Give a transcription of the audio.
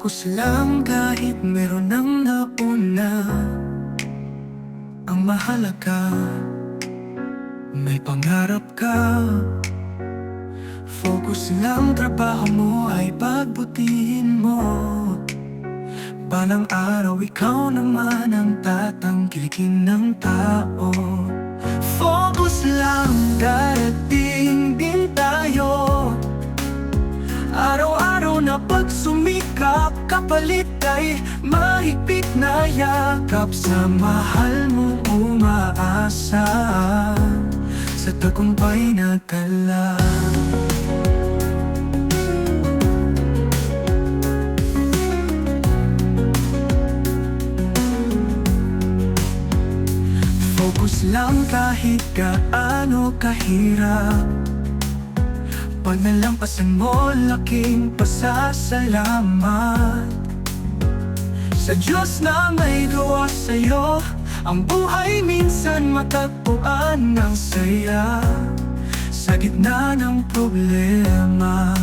Focus lang kahit meron ng nauna. Ang mahalaga, may pangarap ka. Focus lang, trabaho mo ay pagbutihin mo. Balang araw ikaw naman ang tatangkilikin ng tao. Focus lang, darating din tayo. Araw-araw na pagsumikap, kapalit ay mahigpit na yakap. Sa mahal mo umaasa, sa tagumpay na tala. Focus lang kahit gaano kahirap. Pag nalampasan mo, laking pasasalamat sa Diyos na may gawa sa'yo. Ang buhay minsan matagpuan ng saya sa gitna ng problema.